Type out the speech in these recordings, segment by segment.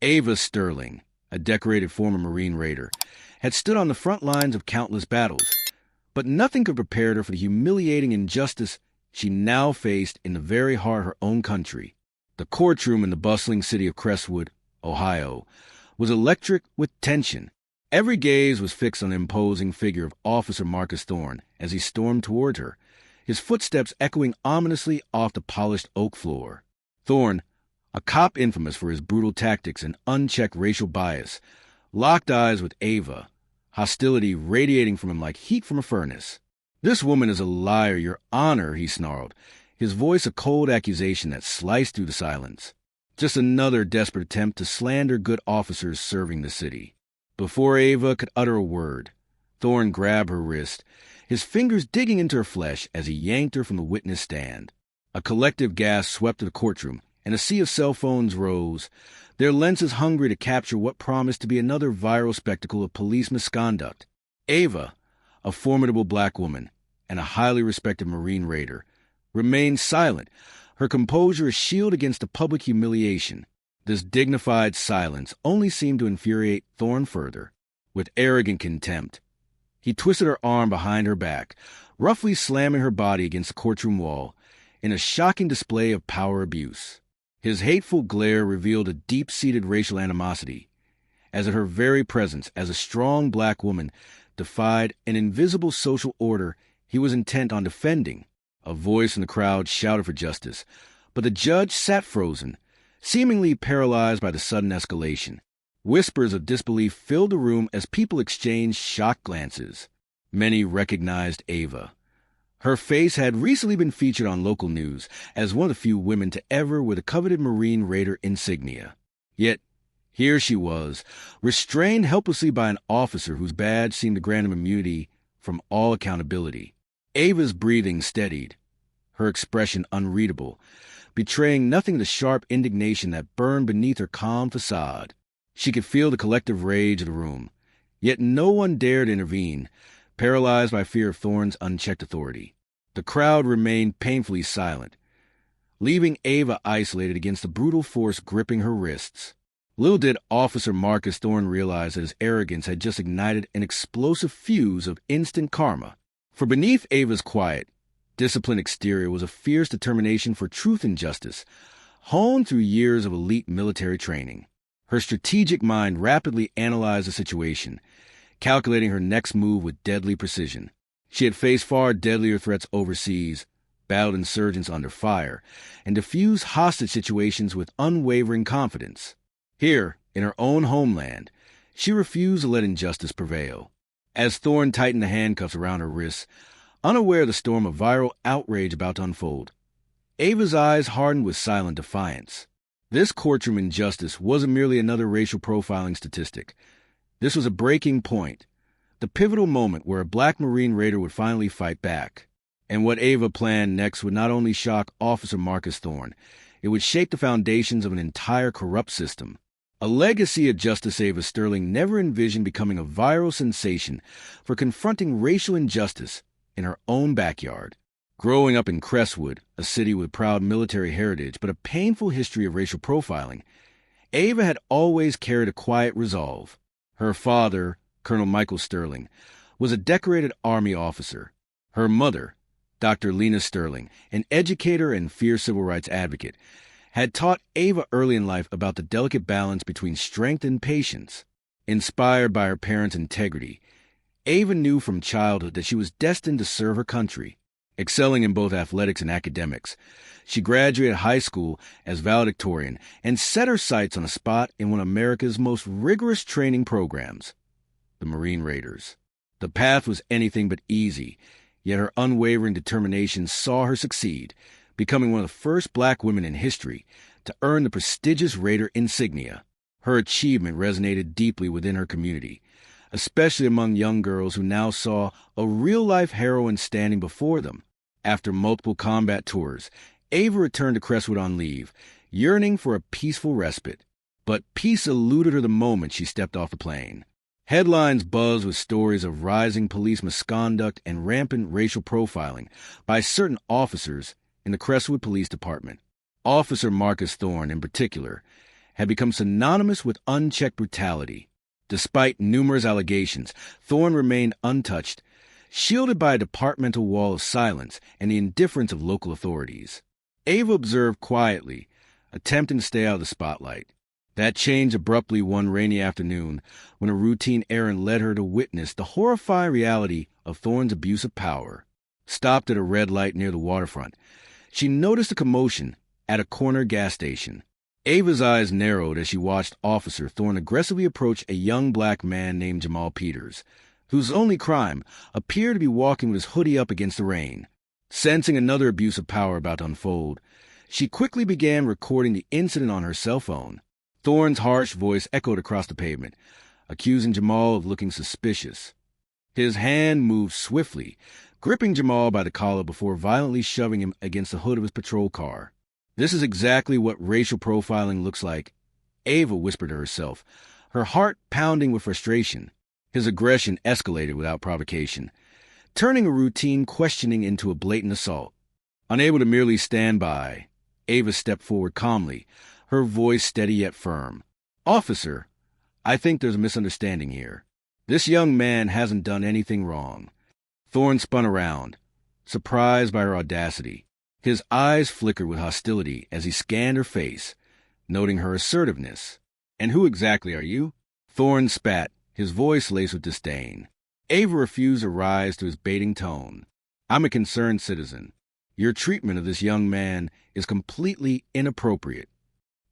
Ava Sterling, a decorated former Marine Raider, had stood on the front lines of countless battles, but nothing could prepare her for the humiliating injustice she now faced in the very heart of her own country. The courtroom in the bustling city of Crestwood, Ohio, was electric with tension. Every gaze was fixed on the imposing figure of Officer Marcus Thorne as he stormed toward her, his footsteps echoing ominously off the polished oak floor. Thorne, a cop infamous for his brutal tactics and unchecked racial bias, locked eyes with Ava, hostility radiating from him like heat from a furnace. "This woman is a liar, Your Honor," he snarled, his voice a cold accusation that sliced through the silence. Just another desperate attempt to slander good officers serving the city. Before Ava could utter a word, Thorne grabbed her wrist, his fingers digging into her flesh as he yanked her from the witness stand. A collective gasp swept through the courtroom, and a sea of cell phones rose, their lenses hungry to capture what promised to be another viral spectacle of police misconduct. Ava, a formidable black woman and a highly respected Marine Raider, remained silent, her composure a shield against the public humiliation. This dignified silence only seemed to infuriate Thorne further. With arrogant contempt, he twisted her arm behind her back, roughly slamming her body against the courtroom wall in a shocking display of power abuse. His hateful glare revealed a deep-seated racial animosity, as if her very presence as a strong black woman defied an invisible social order he was intent on defending. A voice in the crowd shouted for justice, but the judge sat frozen, seemingly paralyzed by the sudden escalation. Whispers of disbelief filled the room as people exchanged shocked glances. Many recognized Ava. Her face had recently been featured on local news as one of the few women to ever wear the coveted Marine Raider insignia. Yet, here she was, restrained helplessly by an officer whose badge seemed to grant him immunity from all accountability. Ava's breathing steadied, her expression unreadable, betraying nothing of the sharp indignation that burned beneath her calm facade. She could feel the collective rage of the room, yet no one dared intervene, paralyzed by fear of Thorne's unchecked authority. The crowd remained painfully silent, leaving Ava isolated against the brutal force gripping her wrists. Little did Officer Marcus Thorne realize that his arrogance had just ignited an explosive fuse of instant karma. For beneath Ava's quiet, disciplined exterior was a fierce determination for truth and justice, honed through years of elite military training. Her strategic mind rapidly analyzed the situation, calculating her next move with deadly precision. She had faced far deadlier threats overseas, battled insurgents under fire, and diffused hostage situations with unwavering confidence. Here, in her own homeland, she refused to let injustice prevail. As Thorne tightened the handcuffs around her wrists, unaware of the storm of viral outrage about to unfold, Ava's eyes hardened with silent defiance. This courtroom injustice wasn't merely another racial profiling statistic. This was a breaking point, the pivotal moment where a black Marine Raider would finally fight back. And what Ava planned next would not only shock Officer Marcus Thorne, it would shake the foundations of an entire corrupt system. A legacy of Justice Ava Sterling never envisioned becoming a viral sensation for confronting racial injustice in her own backyard. Growing up in Crestwood, a city with proud military heritage but a painful history of racial profiling, Ava had always carried a quiet resolve. Her father, Colonel Michael Sterling, was a decorated Army officer. Her mother, Dr. Lena Sterling, an educator and fierce civil rights advocate, had taught Ava early in life about the delicate balance between strength and patience. Inspired by her parents' integrity, Ava knew from childhood that she was destined to serve her country. Excelling in both athletics and academics, she graduated high school as valedictorian and set her sights on a spot in one of America's most rigorous training programs, the Marine Raiders. The path was anything but easy, yet her unwavering determination saw her succeed, becoming one of the first black women in history to earn the prestigious Raider insignia. Her achievement resonated deeply within her community, especially among young girls who now saw a real-life heroine standing before them. After multiple combat tours, Ava returned to Crestwood on leave, yearning for a peaceful respite. But peace eluded her the moment she stepped off the plane. Headlines buzzed with stories of rising police misconduct and rampant racial profiling by certain officers in the Crestwood Police Department. Officer Marcus Thorne, in particular, had become synonymous with unchecked brutality. Despite numerous allegations, Thorne remained untouched, shielded by a departmental wall of silence and the indifference of local authorities. Ava observed quietly, attempting to stay out of the spotlight. That changed abruptly one rainy afternoon when a routine errand led her to witness the horrifying reality of Thorne's abuse of power. Stopped at a red light near the waterfront, she noticed a commotion at a corner gas station. Ava's eyes narrowed as she watched Officer Thorne aggressively approach a young black man named Jamal Peters, whose only crime appeared to be walking with his hoodie up against the rain. Sensing another abuse of power about to unfold, she quickly began recording the incident on her cell phone. Thorne's harsh voice echoed across the pavement, accusing Jamal of looking suspicious. His hand moved swiftly, gripping Jamal by the collar before violently shoving him against the hood of his patrol car. "This is exactly what racial profiling looks like," Ava whispered to herself, her heart pounding with frustration. His aggression escalated without provocation, turning a routine questioning into a blatant assault. Unable to merely stand by, Ava stepped forward calmly, her voice steady yet firm. "Officer, I think there's a misunderstanding here. This young man hasn't done anything wrong." Thorne spun around, surprised by her audacity. His eyes flickered with hostility as he scanned her face, noting her assertiveness. "And who exactly are you?" Thorne spat, his voice laced with disdain. Ava refused to rise to his baiting tone. "I'm a concerned citizen. Your treatment of this young man is completely inappropriate."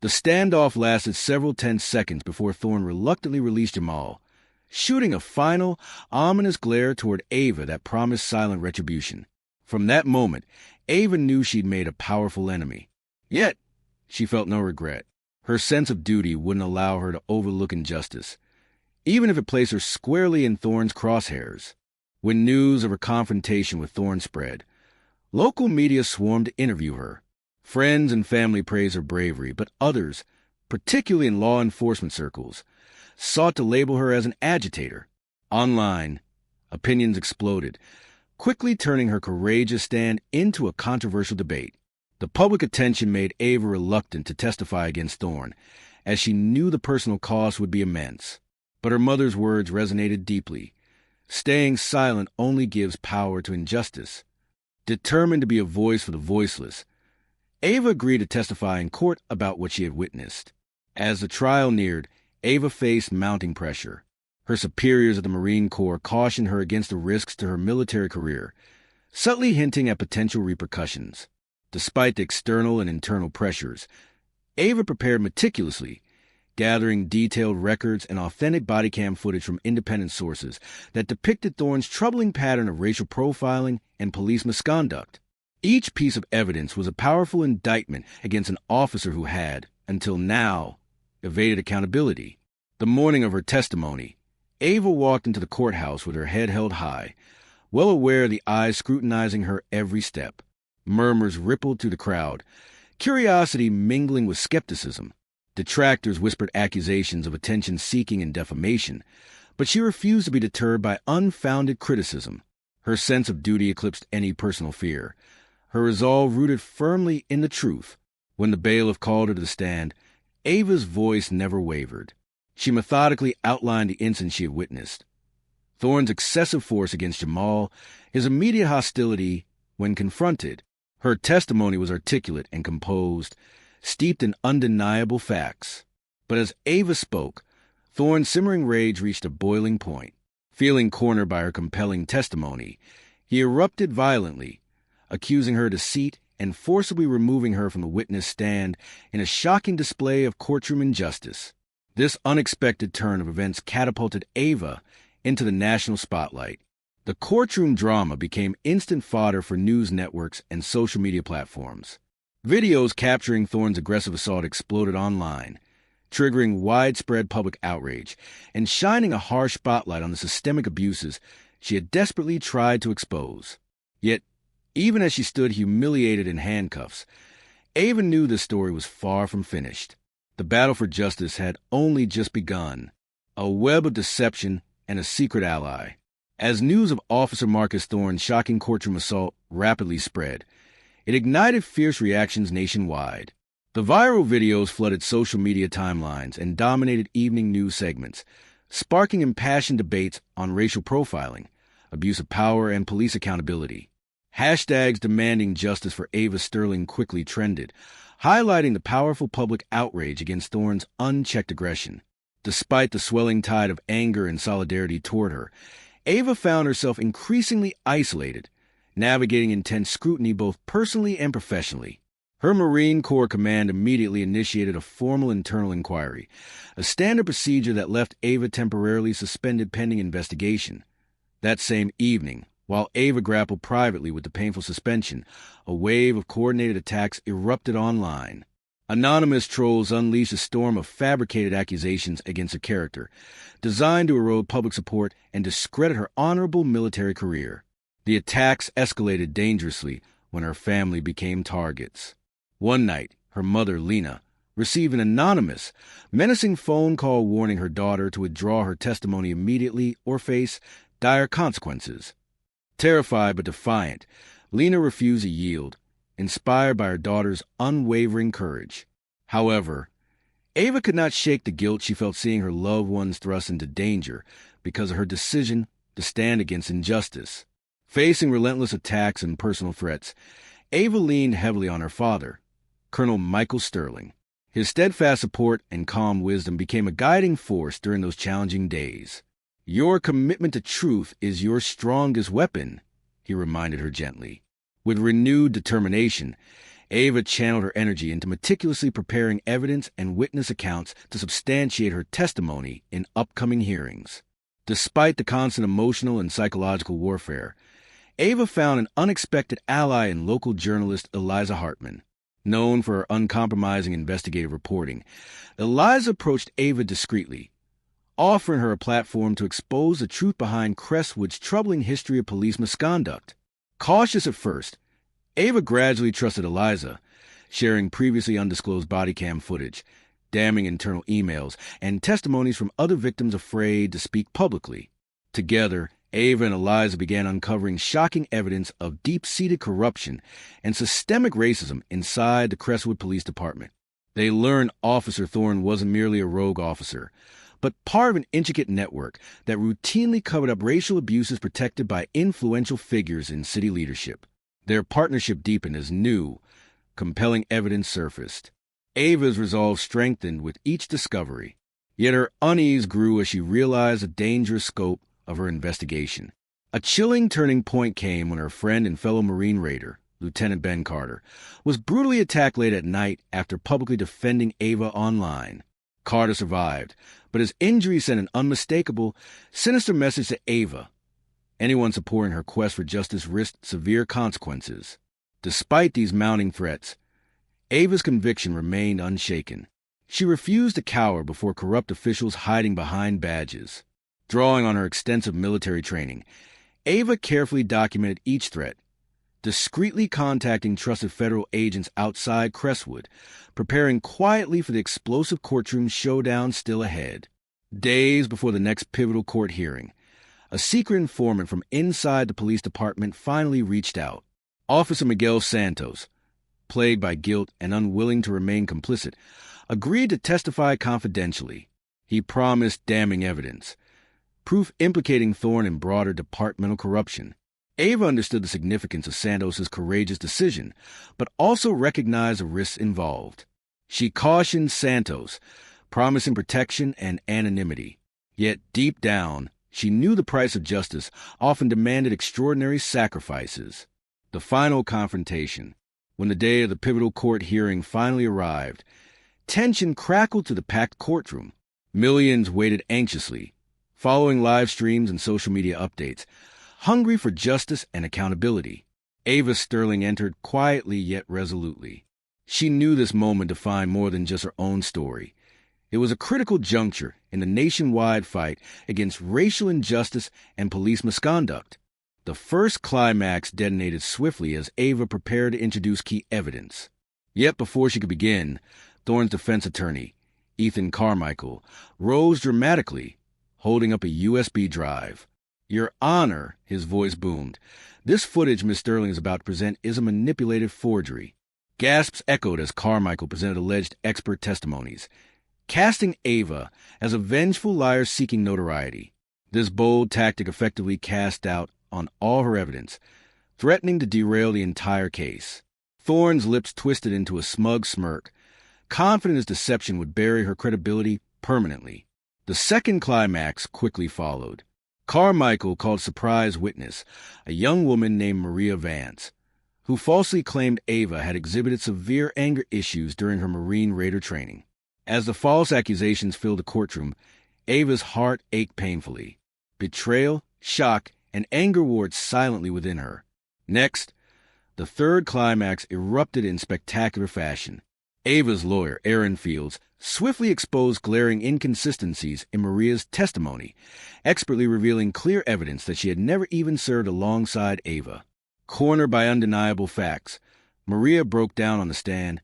The standoff lasted several tense seconds before Thorne reluctantly released Jamal, shooting a final, ominous glare toward Ava that promised silent retribution. From that moment, Ava knew she'd made a powerful enemy. Yet, she felt no regret. Her sense of duty wouldn't allow her to overlook injustice, even if it placed her squarely in Thorne's crosshairs. When news of her confrontation with Thorne spread, local media swarmed to interview her. Friends and family praised her bravery, but others, particularly in law enforcement circles, sought to label her as an agitator. Online, opinions exploded, quickly turning her courageous stand into a controversial debate. The public attention made Ava reluctant to testify against Thorne, as she knew the personal cost would be immense. But her mother's words resonated deeply. Staying silent only gives power to injustice. Determined to be a voice for the voiceless, Ava agreed to testify in court about what she had witnessed. As the trial neared, Ava faced mounting pressure. Her superiors at the Marine Corps cautioned her against the risks to her military career, subtly hinting at potential repercussions. Despite the external and internal pressures, Ava prepared meticulously, gathering detailed records and authentic body cam footage from independent sources that depicted Thorne's troubling pattern of racial profiling and police misconduct. Each piece of evidence was a powerful indictment against an officer who had, until now, evaded accountability. The morning of her testimony, Ava walked into the courthouse with her head held high, well aware of the eyes scrutinizing her every step. Murmurs rippled through the crowd, curiosity mingling with skepticism. Detractors whispered accusations of attention-seeking and defamation, but she refused to be deterred by unfounded criticism. Her sense of duty eclipsed any personal fear, her resolve rooted firmly in the truth. When the bailiff called her to the stand, Ava's voice never wavered. She methodically outlined the incident she had witnessed. Thorne's excessive force against Jamal, his immediate hostility when confronted. Her testimony was articulate and composed, steeped in undeniable facts. But as Ava spoke, Thorne's simmering rage reached a boiling point. Feeling cornered by her compelling testimony, he erupted violently, accusing her of deceit and forcibly removing her from the witness stand in a shocking display of courtroom injustice. This unexpected turn of events catapulted Ava into the national spotlight. The courtroom drama became instant fodder for news networks and social media platforms. Videos capturing Thorne's aggressive assault exploded online, triggering widespread public outrage and shining a harsh spotlight on the systemic abuses she had desperately tried to expose. Yet, even as she stood humiliated in handcuffs, Ava knew the story was far from finished. The battle for justice had only just begun, a web of deception and a secret ally. As news of Officer Marcus Thorne's shocking courtroom assault rapidly spread, it ignited fierce reactions nationwide. The viral videos flooded social media timelines and dominated evening news segments, sparking impassioned debates on racial profiling, abuse of power, and police accountability. Hashtags demanding justice for Ava Sterling quickly trended, highlighting the powerful public outrage against Thorne's unchecked aggression. Despite the swelling tide of anger and solidarity toward her, Ava found herself increasingly isolated, navigating intense scrutiny both personally and professionally. Her Marine Corps command immediately initiated a formal internal inquiry, a standard procedure that left Ava temporarily suspended pending investigation. That same evening, while Ava grappled privately with the painful suspension, a wave of coordinated attacks erupted online. Anonymous trolls unleashed a storm of fabricated accusations against her character, designed to erode public support and discredit her honorable military career. The attacks escalated dangerously when her family became targets. One night, her mother, Lena, received an anonymous, menacing phone call warning her daughter to withdraw her testimony immediately or face dire consequences. Terrified but defiant, Lena refused to yield, inspired by her daughter's unwavering courage. However, Ava could not shake the guilt she felt seeing her loved ones thrust into danger because of her decision to stand against injustice. Facing relentless attacks and personal threats, Ava leaned heavily on her father, Colonel Michael Sterling. His steadfast support and calm wisdom became a guiding force during those challenging days. "Your commitment to truth is your strongest weapon," he reminded her gently. With renewed determination, Ava channeled her energy into meticulously preparing evidence and witness accounts to substantiate her testimony in upcoming hearings. Despite the constant emotional and psychological warfare, Ava found an unexpected ally in local journalist Eliza Hartman. Known for her uncompromising investigative reporting, Eliza approached Ava discreetly, offering her a platform to expose the truth behind Crestwood's troubling history of police misconduct. Cautious at first, Ava gradually trusted Eliza, sharing previously undisclosed body cam footage, damning internal emails, and testimonies from other victims afraid to speak publicly. Together, Ava and Eliza began uncovering shocking evidence of deep-seated corruption and systemic racism inside the Crestwood Police Department. They learned Officer Thorne wasn't merely a rogue officer, but part of an intricate network that routinely covered up racial abuses protected by influential figures in city leadership. Their partnership deepened as new, compelling evidence surfaced. Ava's resolve strengthened with each discovery, yet her unease grew as she realized the dangerous scope of her investigation. A chilling turning point came when her friend and fellow Marine raider, Lieutenant Ben Carter, was brutally attacked late at night after publicly defending Ava online. Carter survived, but his injury sent an unmistakable, sinister message to Ava. Anyone supporting her quest for justice risked severe consequences. Despite these mounting threats, Ava's conviction remained unshaken. She refused to cower before corrupt officials hiding behind badges. Drawing on her extensive military training, Ava carefully documented each threat, discreetly contacting trusted federal agents outside Crestwood, preparing quietly for the explosive courtroom showdown still ahead. Days before the next pivotal court hearing, a secret informant from inside the police department finally reached out. Officer Miguel Santos, plagued by guilt and unwilling to remain complicit, agreed to testify confidentially. He promised damning evidence, proof implicating Thorne in broader departmental corruption. Ava understood the significance of Santos's courageous decision, but also recognized the risks involved. She cautioned Santos, promising protection and anonymity. Yet deep down, she knew the price of justice often demanded extraordinary sacrifices. The final confrontation, when the day of the pivotal court hearing finally arrived, tension crackled to the packed courtroom. Millions waited anxiously, following live streams and social media updates, hungry for justice and accountability. Ava Sterling entered quietly yet resolutely. She knew this moment defined more than just her own story. It was a critical juncture in the nationwide fight against racial injustice and police misconduct. The first climax detonated swiftly as Ava prepared to introduce key evidence. Yet before she could begin, Thorne's defense attorney, Ethan Carmichael, rose dramatically, holding up a USB drive. "Your Honor," his voice boomed, "this footage Miss Sterling is about to present is a manipulated forgery. Gasps echoed as Carmichael presented alleged expert testimonies, casting Ava as a vengeful liar seeking notoriety. This bold tactic effectively cast doubt on all her evidence, threatening to derail the entire case. Thorne's lips twisted into a smug smirk, confident his deception would bury her credibility permanently. The second climax quickly followed. Carmichael called surprise witness, a young woman named Maria Vance, who falsely claimed Ava had exhibited severe anger issues during her Marine Raider training. As the false accusations filled the courtroom, Ava's heart ached painfully. Betrayal, shock, and anger warred silently within her. Next, the third climax erupted in spectacular fashion. Ava's lawyer, Aaron Fields, swiftly exposed glaring inconsistencies in Maria's testimony, expertly revealing clear evidence that she had never even served alongside Ava. Cornered by undeniable facts, Maria broke down on the stand,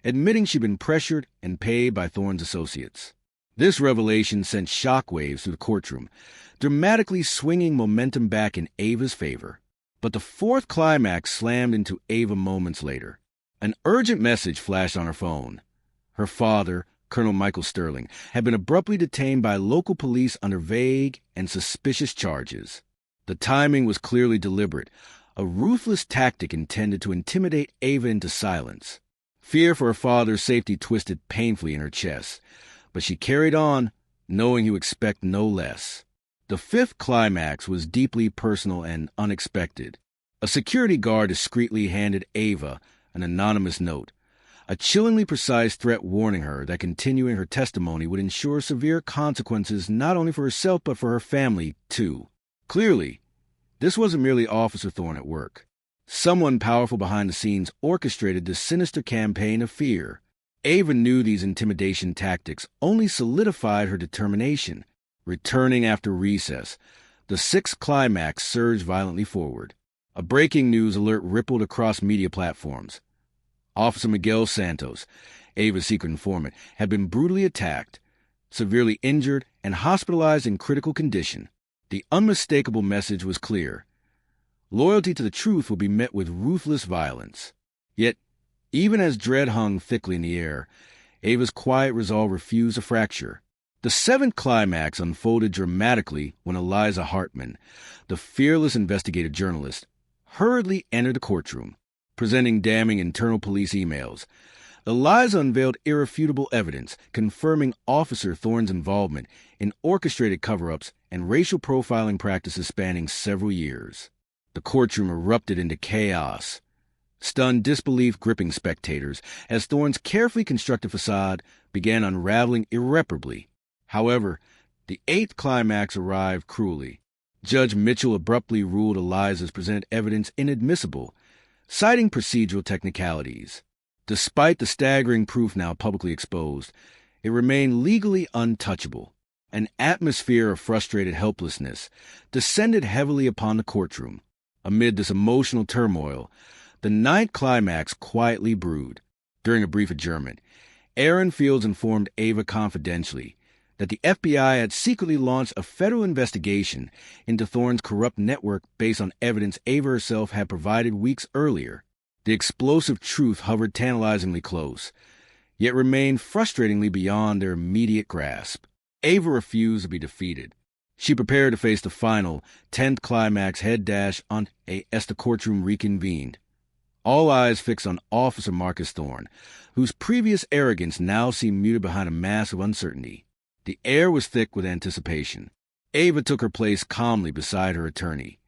admitting she'd been pressured and paid by Thorne's associates. This revelation sent shockwaves through the courtroom, dramatically swinging momentum back in Ava's favor. But the fourth climax slammed into Ava moments later. An urgent message flashed on her phone. Her father, Colonel Michael Sterling, had been abruptly detained by local police under vague and suspicious charges. The timing was clearly deliberate, a ruthless tactic intended to intimidate Ava into silence. Fear for her father's safety twisted painfully in her chest, but she carried on, knowing he would expect no less. The fifth climax was deeply personal and unexpected. A security guard discreetly handed Ava an anonymous note, a chillingly precise threat warning her that continuing her testimony would ensure severe consequences not only for herself but for her family, too. Clearly, this wasn't merely Officer Thorne at work. Someone powerful behind the scenes orchestrated this sinister campaign of fear. Ava knew these intimidation tactics only solidified her determination. Returning after recess, the sixth climax surged violently forward. A breaking news alert rippled across media platforms. Officer Miguel Santos, Ava's secret informant, had been brutally attacked, severely injured, and hospitalized in critical condition. The unmistakable message was clear. Loyalty to the truth would be met with ruthless violence. Yet, even as dread hung thickly in the air, Ava's quiet resolve refused to fracture. The seventh climax unfolded dramatically when Eliza Hartman, the fearless investigative journalist, hurriedly entered the courtroom. Presenting damning internal police emails, Eliza unveiled irrefutable evidence confirming Officer Thorne's involvement in orchestrated cover-ups and racial profiling practices spanning several years. The courtroom erupted into chaos, stunned disbelief gripping spectators as Thorne's carefully constructed facade began unraveling irreparably. However, the eighth climax arrived cruelly. Judge Mitchell abruptly ruled Eliza's presented evidence inadmissible, citing procedural technicalities. Despite the staggering proof now publicly exposed, it remained legally untouchable. An atmosphere of frustrated helplessness descended heavily upon the courtroom. Amid this emotional turmoil, the ninth climax quietly brewed. During a brief adjournment, Aaron Fields informed Ava confidentially that the FBI had secretly launched a federal investigation into Thorne's corrupt network based on evidence Ava herself had provided weeks earlier. The explosive truth hovered tantalizingly close, yet remained frustratingly beyond their immediate grasp. Ava refused to be defeated. She prepared to face the final, 10th climax head dash as the courtroom reconvened. All eyes fixed on Officer Marcus Thorne, whose previous arrogance now seemed muted behind a mask of uncertainty. The air was thick with anticipation. Ava took her place calmly beside her attorney,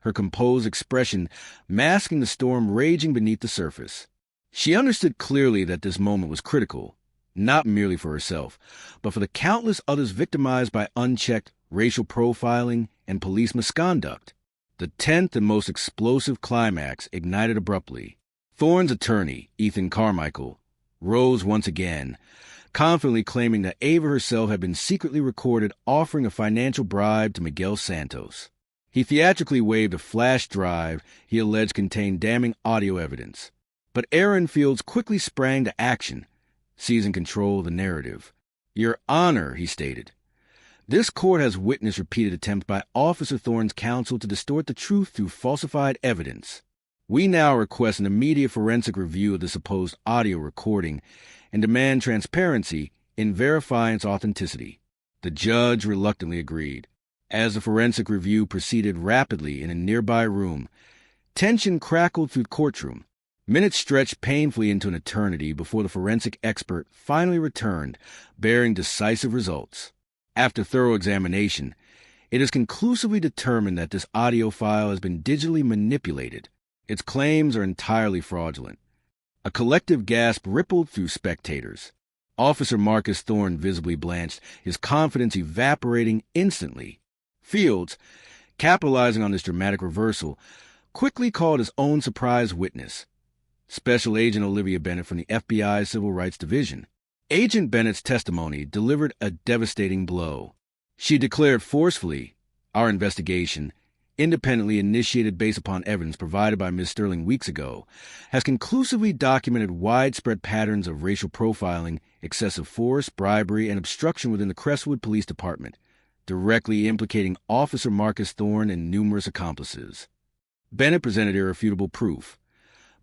her composed expression masking the storm raging beneath the surface. She understood clearly that this moment was critical, not merely for herself, but for the countless others victimized by unchecked racial profiling and police misconduct. The 10th and most explosive climax ignited abruptly. Thorne's attorney, Ethan Carmichael, rose once again, confidently claiming that Ava herself had been secretly recorded offering a financial bribe to Miguel Santos. He theatrically waved a flash drive he alleged contained damning audio evidence. But Aaron Fields quickly sprang to action, seizing control of the narrative. "Your Honor," he stated, "this court has witnessed repeated attempts by Officer Thorne's counsel to distort the truth through falsified evidence. We now request an immediate forensic review of the supposed audio recording and demand transparency in verifying its authenticity." The judge reluctantly agreed. As the forensic review proceeded rapidly in a nearby room, tension crackled through the courtroom. Minutes stretched painfully into an eternity before the forensic expert finally returned, bearing decisive results. After thorough examination, it is conclusively determined that this audio file has been digitally manipulated. Its claims are entirely fraudulent. A collective gasp rippled through spectators. Officer Marcus Thorne visibly blanched, his confidence evaporating instantly. Fields, capitalizing on this dramatic reversal, quickly called his own surprise witness, Special Agent Olivia Bennett from the FBI Civil Rights Division. Agent Bennett's testimony delivered a devastating blow. She declared forcefully, "Our investigation, independently initiated based upon evidence provided by Ms. Sterling weeks ago, has conclusively documented widespread patterns of racial profiling, excessive force, bribery, and obstruction within the Crestwood Police Department, directly implicating Officer Marcus Thorne and numerous accomplices." Bennett presented irrefutable proof: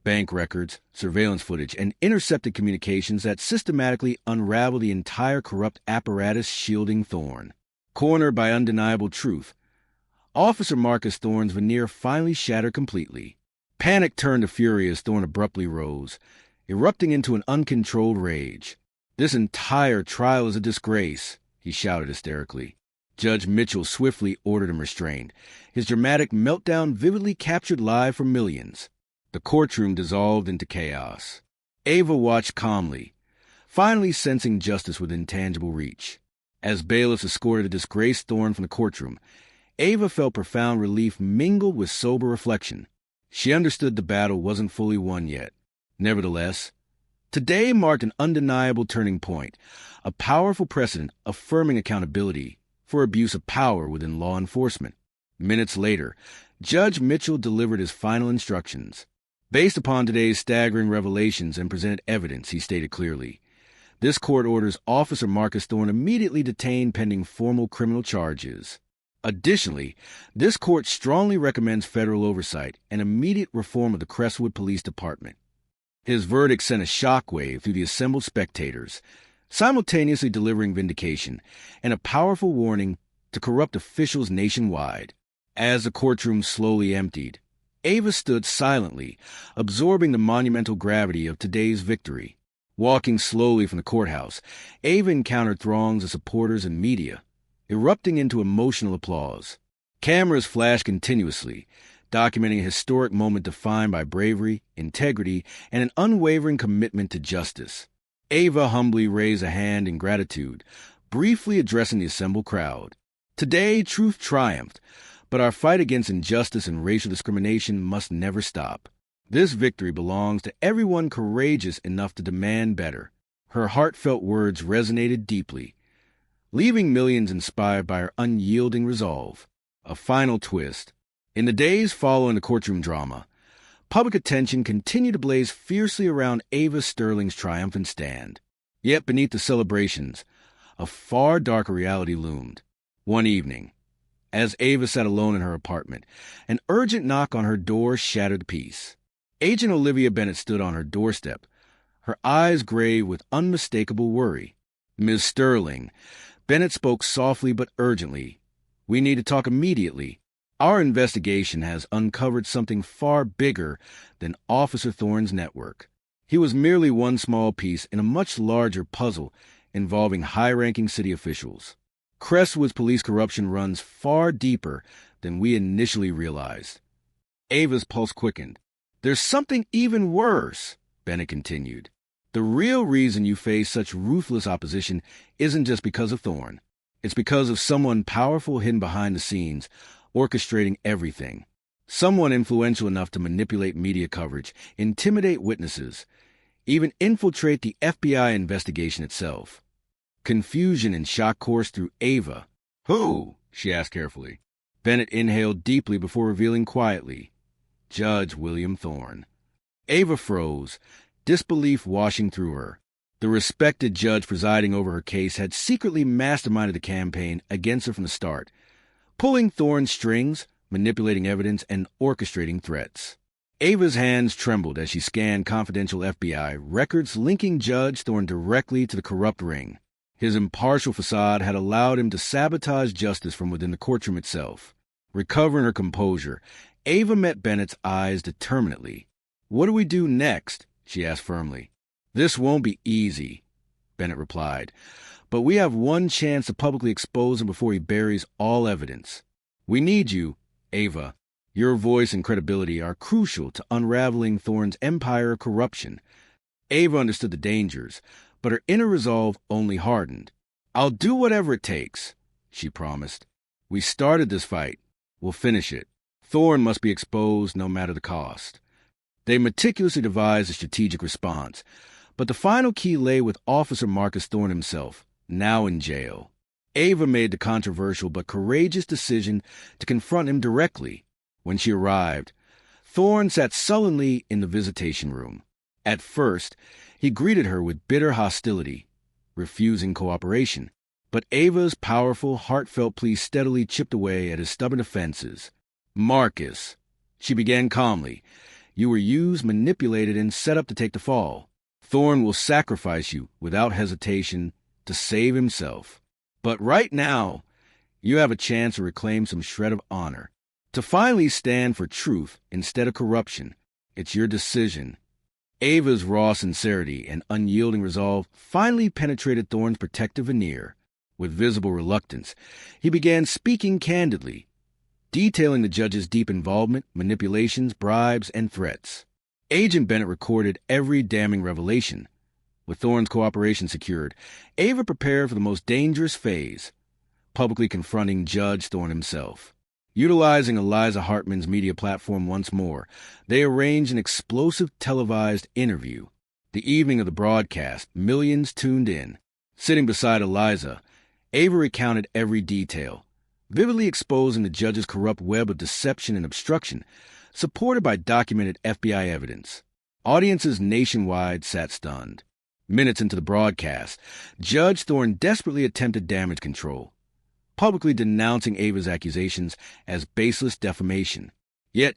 bank records, surveillance footage, and intercepted communications that systematically unravel the entire corrupt apparatus shielding Thorne. Cornered by undeniable truth, Officer Marcus Thorne's veneer finally shattered completely. Panic turned to fury as Thorne abruptly rose, erupting into an uncontrolled rage. "This entire trial is a disgrace," he shouted hysterically. Judge Mitchell swiftly ordered him restrained, his dramatic meltdown vividly captured live for millions. The courtroom dissolved into chaos. Ava watched calmly, finally sensing justice within tangible reach. As bailiffs escorted the disgraced Thorne from the courtroom, Ava felt profound relief mingled with sober reflection. She understood the battle wasn't fully won yet. Nevertheless, today marked an undeniable turning point, a powerful precedent affirming accountability for abuse of power within law enforcement. Minutes later, Judge Mitchell delivered his final instructions. "Based upon today's staggering revelations and presented evidence," he stated clearly, "this court orders Officer Marcus Thorne immediately detained pending formal criminal charges. Additionally, this court strongly recommends federal oversight and immediate reform of the Crestwood Police Department." His verdict sent a shockwave through the assembled spectators, simultaneously delivering vindication and a powerful warning to corrupt officials nationwide. As the courtroom slowly emptied, Ava stood silently, absorbing the monumental gravity of today's victory. Walking slowly from the courthouse, Ava encountered throngs of supporters and media, erupting into emotional applause. Cameras flashed continuously, documenting a historic moment defined by bravery, integrity, and an unwavering commitment to justice. Ava humbly raised a hand in gratitude, briefly addressing the assembled crowd. "Today, truth triumphed, but our fight against injustice and racial discrimination must never stop. This victory belongs to everyone courageous enough to demand better." Her heartfelt words resonated deeply, leaving millions inspired by her unyielding resolve. A final twist. In the days following the courtroom drama, public attention continued to blaze fiercely around Ava Sterling's triumphant stand. Yet beneath the celebrations, a far darker reality loomed. One evening, as Ava sat alone in her apartment, an urgent knock on her door shattered the peace. Agent Olivia Bennett stood on her doorstep, her eyes grave with unmistakable worry. "Ms. Sterling," Bennett spoke softly but urgently, "we need to talk immediately. Our investigation has uncovered something far bigger than Officer Thorne's network. He was merely one small piece in a much larger puzzle involving high-ranking city officials. Crestwood's police corruption runs far deeper than we initially realized." Ava's pulse quickened. "There's something even worse," Bennett continued. "The real reason you face such ruthless opposition isn't just because of Thorne. It's because of someone powerful hidden behind the scenes, orchestrating everything. Someone influential enough to manipulate media coverage, intimidate witnesses, even infiltrate the FBI investigation itself." Confusion and shock coursed through Ava. "Who?" she asked carefully. Bennett inhaled deeply before revealing quietly, "Judge William Thorne." Ava froze, disbelief washing through her. The respected judge presiding over her case had secretly masterminded the campaign against her from the start, pulling Thorne's strings, manipulating evidence, and orchestrating threats. Ava's hands trembled as she scanned confidential FBI records linking Judge Thorne directly to the corrupt ring. His impartial facade had allowed him to sabotage justice from within the courtroom itself. Recovering her composure, Ava met Bennett's eyes determinedly. "What do we do next?" she asked firmly. "This won't be easy," Bennett replied. "But we have one chance to publicly expose him before he buries all evidence. We need you, Ava. Your voice and credibility are crucial to unraveling Thorne's empire of corruption." Ava understood the dangers, but her inner resolve only hardened. "I'll do whatever it takes," she promised. "We started this fight. We'll finish it. Thorne must be exposed no matter the cost." They meticulously devised a strategic response, but the final key lay with Officer Marcus Thorne himself, now in jail. Ava made the controversial but courageous decision to confront him directly. When she arrived, Thorne sat sullenly in the visitation room. At first, he greeted her with bitter hostility, refusing cooperation. But Ava's powerful, heartfelt plea steadily chipped away at his stubborn defenses. "Marcus," she began calmly, "you were used, manipulated, and set up to take the fall. Thorne will sacrifice you without hesitation to save himself. But right now, you have a chance to reclaim some shred of honor, to finally stand for truth instead of corruption. It's your decision." Ava's raw sincerity and unyielding resolve finally penetrated Thorne's protective veneer. With visible reluctance, he began speaking candidly, detailing the judge's deep involvement, manipulations, bribes, and threats. Agent Bennett recorded every damning revelation. With Thorne's cooperation secured, Ava prepared for the most dangerous phase, publicly confronting Judge Thorne himself. Utilizing Eliza Hartman's media platform once more, they arranged an explosive televised interview. The evening of the broadcast, millions tuned in. Sitting beside Eliza, Ava recounted every detail, vividly exposing the judge's corrupt web of deception and obstruction, supported by documented FBI evidence. Audiences nationwide sat stunned. Minutes into the broadcast, Judge Thorne desperately attempted damage control, publicly denouncing Ava's accusations as baseless defamation. Yet,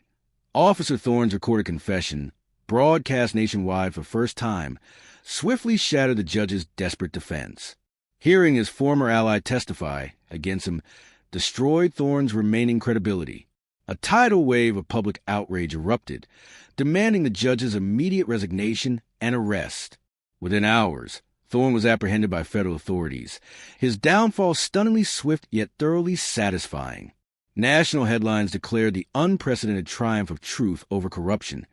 Officer Thorne's recorded confession, broadcast nationwide for the first time, swiftly shattered the judge's desperate defense. Hearing his former ally testify against him destroyed Thorne's remaining credibility. A tidal wave of public outrage erupted, demanding the judge's immediate resignation and arrest. Within hours, Thorne was apprehended by federal authorities, his downfall stunningly swift yet thoroughly satisfying. National headlines declared the unprecedented triumph of truth over corruption,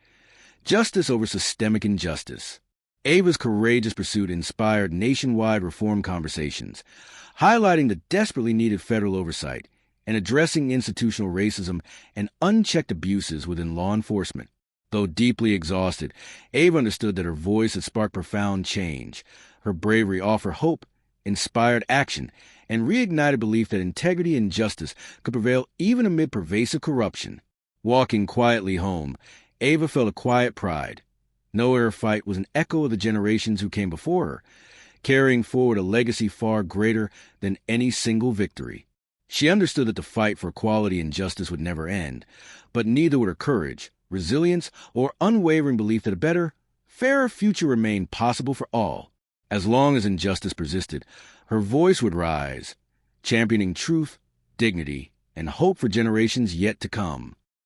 justice over systemic injustice. Ava's courageous pursuit inspired nationwide reform conversations, highlighting the desperately needed federal oversight and addressing institutional racism and unchecked abuses within law enforcement. Though deeply exhausted, Ava understood that her voice had sparked profound change. Her bravery offered hope, inspired action, and reignited belief that integrity and justice could prevail even amid pervasive corruption. Walking quietly home, Ava felt a quiet pride. Knowing her fight was an echo of the generations who came before her, carrying forward a legacy far greater than any single victory. She understood that the fight for equality and justice would never end, but neither would her courage, resilience, or unwavering belief that a better, fairer future remained possible for all. As long as injustice persisted, her voice would rise, championing truth, dignity, and hope for generations yet to come.